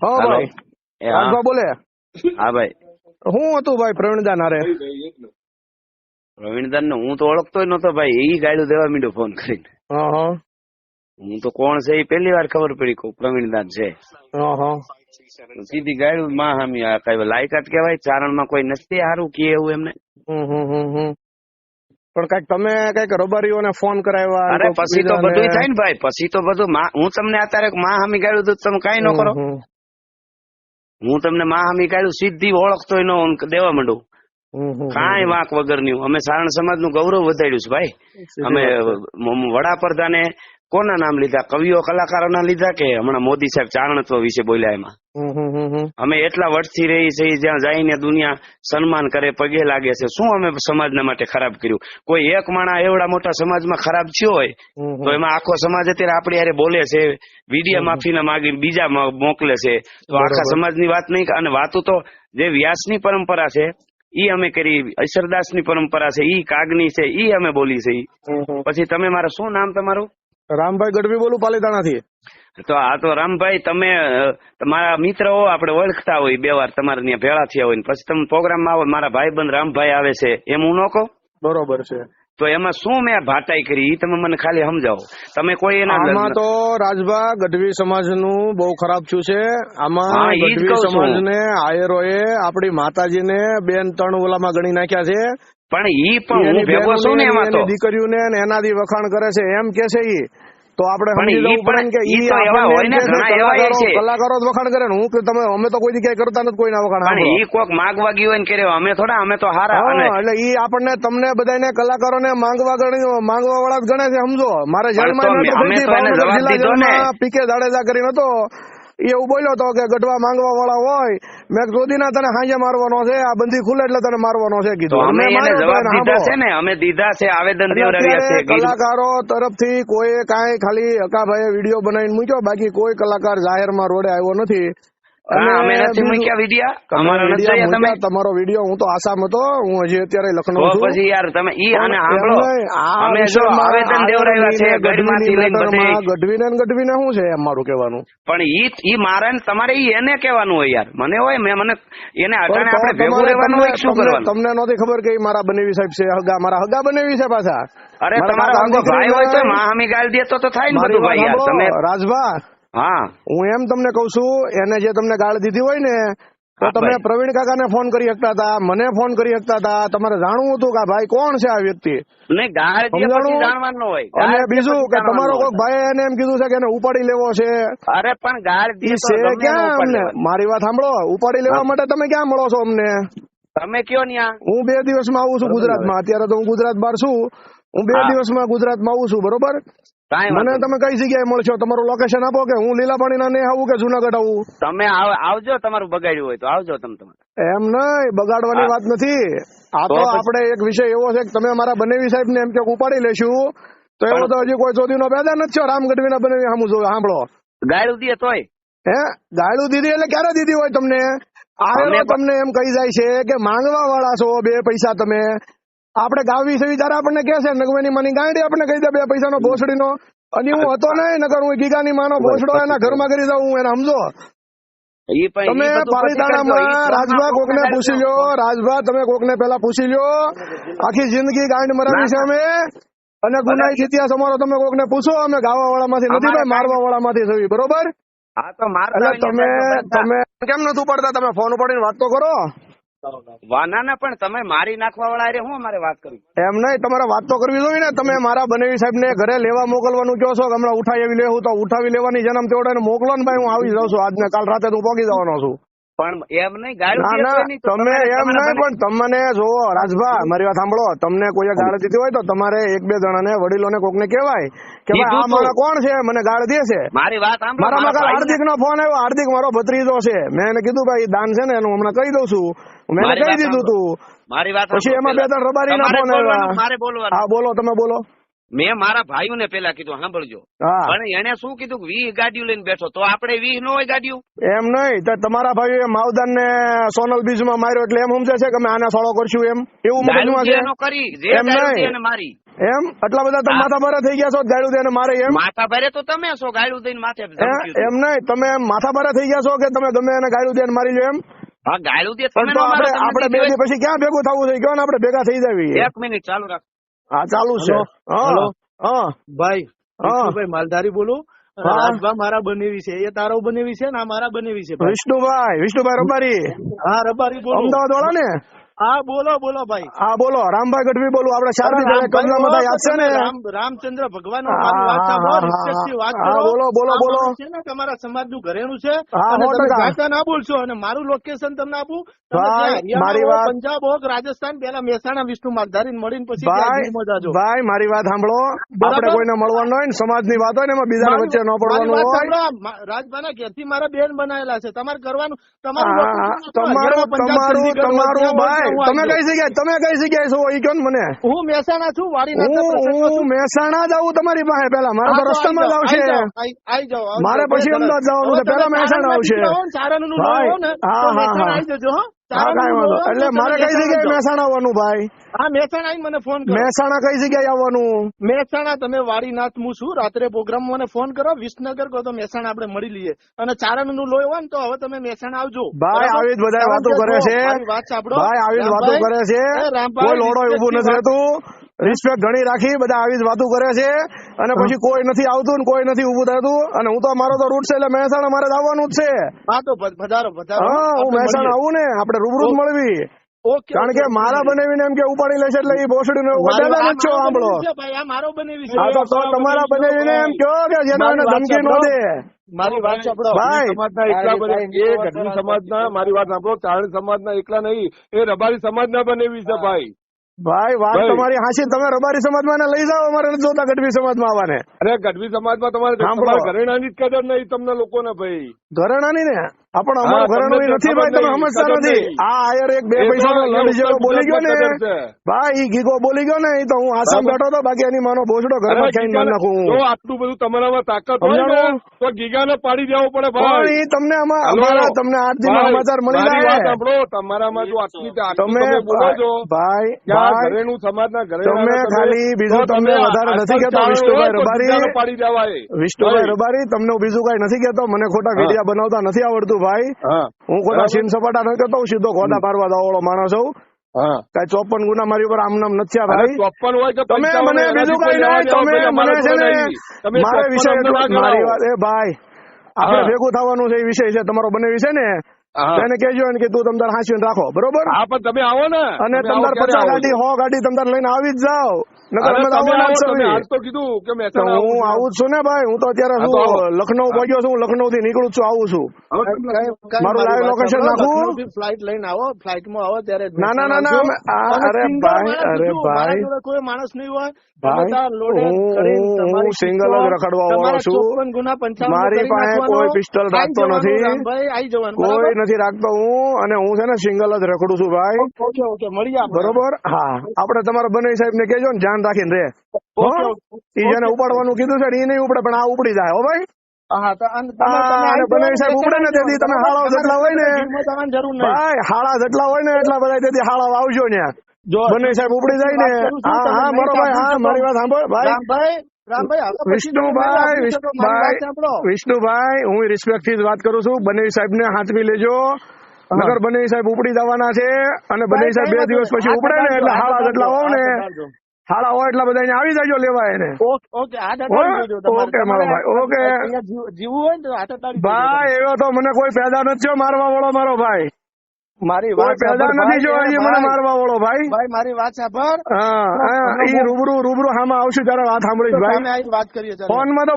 હા હાલો. ભાઈ એ હા રાજભા બોલે. હા ભાઈ હું હતું ભાઈ પ્રવીણદા નારે? પ્રવીણદાન ને હું તો ઓળખતો જ નતો ભાઈ, એ ગાડું દેવા માંડ્યો ફોન કરીને. હા હા હું તો કોણ છે એ પહેલી વાર ખબર પડી કે પ્રવીણદાન છે. હા હા સીધી ગાડું માં હામી આ કઈ લાયકાત કેવાય, ચારણમાં કોઈ નથી સારું કે એવું એમને. પણ કઈક તમે કઈક રબારીઓને ફોન કરાવ્યા અને અરે કોઈક પછી તો બીજાને? બધું થાય ને ભાઈ, પછી તો બધું હું તમને અત્યારે માં હામી ગાડું તો તમે કઈ ન કરો. હું તમને માં હામી ગાડું સીધી ઓળખતો દેવા માંડું. કાંઈ વાંક વગરની. અમે સારણ સમાજ નું ગૌરવ વધાર્યું છે ભાઈ. અમે વડાપ્રધાને કોના નામ લીધા, કવિઓ કલાકારોના લીધા કે હમણાં મોદી સાહેબ ચારણત્વ વિશે બોલ્યા એમાં? અમે એટલા વર્ષથી રહી છે, જ્યાં જઈને દુનિયા સન્માન કરે, પગે લાગે છે. શું અમે સમાજના માટે ખરાબ કર્યું? કોઈ એક માણસ એવડા મોટા સમાજમાં ખરાબ થયો હોય તો એમાં આખો સમાજ અત્યારે આપણી હારે બોલે છે, વિડિયા માફીના માગી બીજા મોકલે છે, તો આખા સમાજની વાત નહીં. અને વાતું તો જે વ્યાસની પરંપરા છે ઈ અમે કરી, ઈશ્વરદાસની પરંપરા છે ઈ, કાગની છે ઈ અમે બોલી છે. પછી તમે મારા શું નામ તમારું? રામભાઈ ગઢવી બોલું, પાલીતાણાથી. તો આ તો રામભાઈ તમે તમારા મિત્ર હો, આપણે ઓળખતા હોય, બે વાર તમારે ત્યાં ભેળા થયા હોય, પછી તમે પ્રોગ્રામમાં આવો, મારા ભાઈબંધ રામભાઈ આવે છે એમ હું ન કહું? બરોબર છે. તો એમાં શું મેં ભાટાઈ કરી ઈ તમે મને ખાલી સમજાવો. તમે કોઈ એના આમાં તો રાજભા ગઢવી સમાજનું બહુ ખરાબ થયું છે. હા, આમાં ઈ જ ગઢવી કહું છું. સમાજને આયરોએ આપણી માતાજીને બેન ત્રણ ઓલામાં ગણી નાખ્યા છે. પણ ઈ પણ હું એની ભેગો છું ને એમાં તો. એની દીકરીઓને ને એનાથી વખાણ કરે છે એમ કે છે ઈ. તો આપણે પણ સમજી ઈ જવું પડે ને કે ઈ ઈ તો એવા હોય ને, ઘણા એવા છે. કલાકારો જ વખાણ કરે ને. હું તમે અમે તો કોઈ જગ્યાએ કરતા નથી કોઈના વખાણ. પણ ઈ કોક માગવા ગયું હોય ને કરે, અમે થોડા, અમે તો હારા. અને એટલે ઈ આપણને તમને બધાને કલાકારોને માંગવા વાળા જ ગણે છે, સમજો. મારે જાણમાં અમે તો એને જવાબ દીધો ને. પીકે જાડેજા કરીને હતો, એવું બોલ્યો હતો કે ગઢવા માંગવા વાળા હોય, મેં જોદીના તને હાંજે મારવાનો છે, આ બંધી ખુલે એટલે તને મારવાનો છે કીધું. અમે એને જવાબ દીધા છે ને, અમે દીધા છે, આવેદન દેવડાવ્યા છે. કલાકારો તરફથી કોઈ કાંઈ ખાલી હકાભાઈએ વિડીયો બનાવીને મૂક્યો, બાકી કોઈ કલાકાર જાહેરમાં રોડે આવ્યો નથી. અમે નથી મૂક્યા વિડિયા, અમારો નથી જોયા તમે? તમારો વિડીયો હું તો આસામ હતો, હું હજી અત્યારે લખનઉ છું. પછી યાર તમે ઈ આને સાંભળો, અમે જો આવેદન દેવડાવ્યા છે ગઢમાંથી લઈને બધે. ગઢવીને શું છે એમ મારું કહેવાનું? પણ ઈ મારે તમારે ઈ એને કહેવાનું હોય યાર. મને હોય મને એને અટાણે આપણે ભેગું રહેવાનું હોય, શું કરવાનું? તમને નહોતી ખબર કે મારા બનેવી સાહેબ છે, મારા હગા બનેવી છે પાછા. અરે તમારો હગો ભાઈ હોય તો મામી ગાળ દેતો તો થાય ને બધું ભાઈ યાર. તમે રાજભા, હા, હું એમ તમને કઉ છું, એને જે તમને ગાળ દીધી હોય ને, તો તમે પ્રવીણ કાકાને ફોન કરી શકતા હતા, મને ફોન કરી શકતા હતા. તમારે જાણવું હતું કે ભાઈ કોણ છે આ વ્યક્તિ. અને બીજું કે તમારો કોઈ ભાઈ એને એમ કીધું છે કે એને ઉપાડી લેવો છે. અરે પણ ગાળ ક્યાં અમને? મારી વાત સાંભળો, ઉપાડી લેવા માટે તમે ક્યાં મળો છો અમને? તમે કયો ન્યા? હું 2 દિવસમાં આવું છું ગુજરાતમાં. અત્યારે તો હું ગુજરાત બહાર છું. હું 2 દિવસમાં ગુજરાતમાં આવું છું, બરોબર? મને તમે કઈ જગ્યાએ મળશો? તમારું લોકેશન આપો કે હું લીલાપાણીના ને આવું કે જુનાગઢ આવું? તમે આવજો, તમારું બગાડ્યું હોય તો આવજો તમે. એમ નહીં, બગાડવાની વાત નથી. આ તો આપણે એક વિષય એવો છે કે તમે મારા બનેવી સાહેબ ને એમ કે ઉપાડી લેશું, તો એવો તો હજી કોઈ ચોધીનો પેદા નથી થયો. રામ ગઢવીના બનેવી સાંભળો, ગાળું દે તોય ગાળું દીધી એટલે ક્યારે દીધી હોય તમને? આ તમને એમ કહી જાય છે કે માંગવા વાળા છો, 2 પૈસા તમે. આપણે ગાવી છે ત્યારે આપણને કે છે નગવેની માની ગાંડી આપણને કહી દે 2 પૈસાનો ભોસડીનો. અને હું હતો નહીં, નકર હું ગીગાની માનો ભોસડો એના ઘરમાં કરી દઉં, હું એને સમજો. તમે પાલીતાણામાં રાજભા કોકને પૂછી લો, રાજભા તમે કોકને પેલા પૂછી લો. આખી જિંદગી ગાંડ મરાવી છે અમે, અને ગુનાહિત ઇતિહાસ અમારો તમે કોકને પૂછો. અમે ગાવા વાળા માંથી નથી ભાઈ, મારવા વાળા માંથી થવી, બરોબર? એટલે તમે કેમ નથી ઉપાડતા? તમે ફોન ઉપાડીને વાત તો કરો. વાના પણ તમે મારી નાખવા વાળા હું અમારે વાત કરવી? એમ નહીં, તમારે વાત તો કરવી જોઈએ ને. તમે મારા બનેવી સાહેબ ને ઘરે લેવા મોકલવાનું કહો છો કે હમણાં ઉઠાવી લેવું, તો ઉઠાવી લેવાની જન્મ તેવડે મોકલો ને ભાઈ. હું આવી જાઉં છું આજને કાલ રાતે, હું પહોંચી જવાનો છું. પણ એમ નહીં, તમે એમ નહીં, પણ તમને જોવો રાજભા, મારી વાત સાંભળો. તમને કોઈ ગાળ દીધી હોય તો તમારે 1-2 જણાને, વડીલોને કોકને કહેવાય કે ભાઈ આ મારા કોણ છે, મને ગાળ દે છે. મારી વાત સાંભળો. મારામાં કાલ હાર્દિક નો ફોન આવ્યો. હાર્દિક મારો ભત્રીજો છે. મેં એને કીધું ભાઈ દાન છે ને એનું હમણાં કહી દઉં છું. મેં કહી દીધું તું. મારી વાત પછી એમાં 2-3 રબારી ના ફોન આવ્યા. મારે બોલવાનું. હા બોલો, તમે બોલો. મેં મારા ભાઈઓને પેલા કીધું સાંભળજો, હા પણ એને શું કીધું કે 20 ગાડીઓ લઈને બેઠો, તો આપણે 20 ન હોય ગાડીઓ? એમ નહીં તો તમારા ભાઈએ માવદાન ને સોનલ બીજ માં માર્યો એટલે એમ સમજે છે કે અમે આને સોળો કરશું એમ, એવું મગજમાં છે? એનો કરી જે એમ ગાળું નહીં. દે એને મારી. એમ એટલા બધા તમે માથા ભારે થઈ ગયા છો ગાળું દઈને મારે એમ? માથા ભારે તો તમે છો, ગાળું દઈને માથે હે? ધમક્યું છે. એમ નહીં, તમે માથા ભારે થઈ ગયા છો કે તમે ગમે એને ગાળું દઈને મારી લો એમ? હા ગાળું દે પણ તમે તો ન મારો, આપણે તમને બે દીધી દી પછી ક્યાં ભેગું થવું છે? કયો ને આપણે ભેગા થઈ જાવી. હોય. 1 મિનિટ ચાલુ રાખ. હા ચાલુ છે. હા હલો. હા ભાઈ હા. વિષ્ણુભાઈ માલધારી બોલું. હા. રાજભા મારા બનેવી છે, એ તારો બનેવી છે ને આ મારા બનેવી છે ભાઈ. વિષ્ણુભાઈ રબારી હા રબારી બોલો. અમદાવાદ વાળા ને? હા બોલો બોલો ભાઈ. હા બોલો. રામભાઈ ગઢવી બોલું. આપણે શારદી રામભાઈ, કબજામાં થાય યાદ છે ને? રામચંદ્ર ભગવાન હા, મારી વાત સાંભળો, હા, respect થી વાત હા, કરો. બોલો, બોલો, આ બોલો. માણસ છે ને કે અમારા સમાજનું ઘરેણું છે, હા, અને 100% તમે જાતા ના બોલશો, અને મારું લોકેશન તમને આપું. તમે ભાઈ, જ્યાં હરિયાણા મારી હો, વાત- પંજાબ હો કે રાજસ્થાન, પહેલા મહેસાણા વિષ્ણુ માલધારી મળીને પછી ત્યાં ભાઈ ગીરમાં જાજો. ભાઈ મારી વાત સાંભળો. આપણે કોઈને મળવાનું હોય ને સમાજની વાત હોય ને એમાં બીજાને મારી- વચ્ચે ન મારી પડવાનું વાત હોય. સાંભળો, રાજભાના ઘેરથી મારા બેન બનાયેલા છે, તમારે કરવાનું. તમારું હા, location આપો, તમારું હરિયાણા, પંજાબ, તમારું ચંદીગઢ, તમારું જ્યાં હોય ભાઈ ત્યાં હું તમે આવી કઈ જગ્યાએ છો એ કહો ને મને. જાઉં. હું મહેસાણા છું, વાડીનાથના પ્રસંગમાં હું છું. મહેસાણા જ આવું તમારી પાસે પેલા. મારે તો હા, તો રસ્તામાં જ આવશે. આઈ જાઓ. મારે પછી અમદાવાદ જવાનું છે. પેલા મહેસાણા આવશે. સારાનું ભાઈ, લો ને હા, તો હા, મહેસાણા હા. આવી જજો હો. હા કાંઈ વાંધો. એટલે મારે કઈ જગ્યાએ મહેસાણા આવવાનું ભાઈ? હા મહેસાણા આવીને મને ફોન કરો. મહેસાણા કઈ જગ્યાએ આવવાનું? મહેસાણા તમે વાડીનાથ હું છું, રાત્રે પ્રોગ્રામ મને ફોન કરો, વિસનગર કહો તો મહેસાણા આપણે મળી લઈએ. અને ચારણનું લોહી હોય ને તો હવે તમે મહેસાણા આવજો. ભાઈ બરાબર? આવી જ બધા વાતો કરે છે. મારી વાત સાંભળો. ભાઈ આવી જ વાતો કરે છે. રામભાઈ, કોઈ લોડો ઉભું નથી રહેતું. રિસ્પેક્ટ ઘણી રાખી બધા આવી જ વાતો કરે છે. અને પછી કોઈ નથી આવતું ને કોઈ નથી ઉભું થતું. અને હું તો મારો તો રૂટ છે એટલે મહેસાણા મારે આવવાનું જ છે. હા તો પધારો પધારો. હા હું આપણે મહેસાણા મળીએ. આવું ને આપણે રૂબરૂ જ મળવી. ઓકે, કારણ કે ઓકે, મારા બનાવીને એમ કે ઉપાડી લેશે એટલે એ ભોસડી ને મારી દાદા વાત- નથી છો આ મારો સાંભળો. બનેવી છે ભાઈ, આ મારો બનેવી છે. હા તો તમારા બનાવીને એમ કહો કે જેનો એને મારી વાત ધમકી ન સાંભળો. દે. મારી વાત સાંભળો. ભાઈ સમાજના એકલા બને એ ગઢવી સમાજના, મારી વાત સાંભળો, ચારણ સમાજના એકલા નહીં, એ રબારી સમાજના બનેવી છે ભાઈ. ભાઈ વાત ભાઈ. તમારી હાસી. તમે રબારી સમાજમાં એને લઈ જાઓ. અમારે નથી જોતા ગઢવી સમાજમાં આવવાને. અરે ગઢવી સમાજમાં તમારે સાંભળો. તમારા ઘરેણાની જ કદર નહીં તમને લોકોને ભાઈ. ઘરેણાની ને આપણ હા, અમારું ઘરેણું તમને નથી ખબર ભાઈ. તમે નહીં, સમજતા કદર નથી. નહીં. આ આયર એક બે એ તો પૈસાનો એ લડી જેવો ઉત્તર બોલી ગયો ને ગુજરાતમાં કદર છે. ભાઈ ઈ ગીગો બોલી ગયો ને એ તો હું આસામ બરાબર. બેઠો હતો. બાકી એની માનો બોસડો અરે ઘરમાં ખાઈને મારી ગીગાને- નાખું. જો આટલું બધું તમારામાં તાકાત હોય ને સમજાણું? તો ગીગાને પાડી દેવો પડે પણ ભાઈ. ઈ તમને હલો. અમારા તમને 8 દિનમાં ભાઈ, સમાચાર મળી મારી વાત જાય. સાંભળો, તમારામાં જો આટલું તમે બોલો છો ભાઈ કે આ ભાઈ ઘરેણું સમાજના તમે ઘરેણાના ખાલી બીજું તો તમને તમે વધારે નથી આજકાલ કહેતો ચારણ વિષ્ણુભાઈ હોય તો રબારી. ગીગાને પાડી દેવાય. વિષ્ણુભાઈ ભાઈ. રબારી તમને હું બીજું કઈ નથી કહેતો. મને ખોટા હા. વિડિયા બનાવતા નથી આવડતું ભાઈ. હા હું ખોટા બરાબર. સીન સપાટા નથી કરતો. હું સીધો ખોટા મારવા દાવાળો માણસ છું. હા કઈ 54 ગુના મારી ઉપર આમ નામ નથી અરે ભાઈ. 54 હોય કે તમે 55 મને હોય, બીજું એનાથી કઈ કોઈ નહીં. તમે લેવા મને દેવા છે ને નહીં. તમે મારે 54 વિષય અમને એટલો ના મારી ગણાવો. વાત એ ભાઈ આપણે હા. ભેગું થવાનું છે એ વિષય છે તમારો બનાવી છે ને હા. તેને કહેજો ને કે તું તમતાર હાંસીને રાખો બરોબર. હા પણ તમે આવો ને. અને તમે આવો તમતાર ક્યારે 50 આવો ગાડી છો? 100 ગાડી તમતાર લઈને આવી જ જાઓ. નકર અરે અમે તો તમે આવવાના જ આવો, તમે છીએ. આજ તો કીધું કે તો મહેસાણા હું આવું જ છું ને ભાઈ. હું તો અત્યારે હા, તો આવો. શું લખનઉ પહોંચ્યો છું. લખનઉ થી નીકળું જ છું. આવું છું. મારું live location નાખું? ફ્લાઇટ લઈને આવો, ફ્લાઇટમાં આવો ત્યારે ના ના ના ના અમે- અરે ભાઈ અરે ભાઈ કોઈ માણસ નહીં હોય. ભાઈ, બધા loaded કરીને હું તમારી single જ રખડવા વાળો તમારા છું. 54 ગુના 55 મારી કરી પાસે નાખવાનો. કોઈ પિસ્તોલ આઈ રાખતો જવાનું નથી. રામભાઈ, આઈ જવાનું કોઈ બરાબર? નથી રાખતો હું. અને હું છે ને સિંગલ જ રખડું છું ભાઈ. ઓકે ઓકે મળીએ આપણે. બરોબર. હા આપણે તમારા બનાવી સાહેબ ને કહેજો ને ધ્યાન રાખીને રે. ઓકે, ઈ જેને ઉપાડવાનું કીધું છે ને ઈ નહીં ઉપડે પણ આ ઉપડી જાય હો ભાઈ. હા તો અને બનાવી સાહેબ ઉપડે ને તેથી તમે હાળાઓ જેટલા હોય ને જરૂર નહીં. ભાઈ હાળા જેટલા હોય ને એટલા બધા તેથી હાળાઓ આવજો ને. બનાવી સાહેબ ઉપડી જાય ને. હા હા મારો ભાઈ. હા મારી વાત સાંભળ ભાઈ. રામભાઈ હવે પછી તમે વિષ્ણુભાઈ મારી વાત સાંભળો. વિષ્ણુભાઈ હું રિસ્પેક્ટ થી જ વાત કરું છું. બનાવી સાહેબ ને હાથવી લેજો. નગર બનાવી સાહેબ ઉપડી જવાના છે. અને બનાવી સાહેબ 2 દિવસ પછી ઉપડે ને એટલે હાળા જેટલા હોવ ને હાળા હોય એટલા બધા અહીંયા આવી જાજો લેવા એને. ઓકે હાથ અડાડી દેજો તમારે. ઓકે મારો ભાઈ. ઓકે અહીંયા જીવવું હોય ને તો હાથ અડાડી દેજો. ભાઈ એવો તો મને કોઈ પેદા નથી થયો મારવા વાળો મારો ભાઈ. મારી કોઈ વાત પેદા સાંભળ નથી જો ભાઈ, હજી મને મારવા વાળો ભાઈ. ભાઈ મારી વાત સાંભળ. હા ઈ રૂબરૂ હામાં આવશું ત્યારે વાત સાંભળીશ તો ભાઈ. સામે આવીને વાત કરીએ ચાલો. ફોન માં તો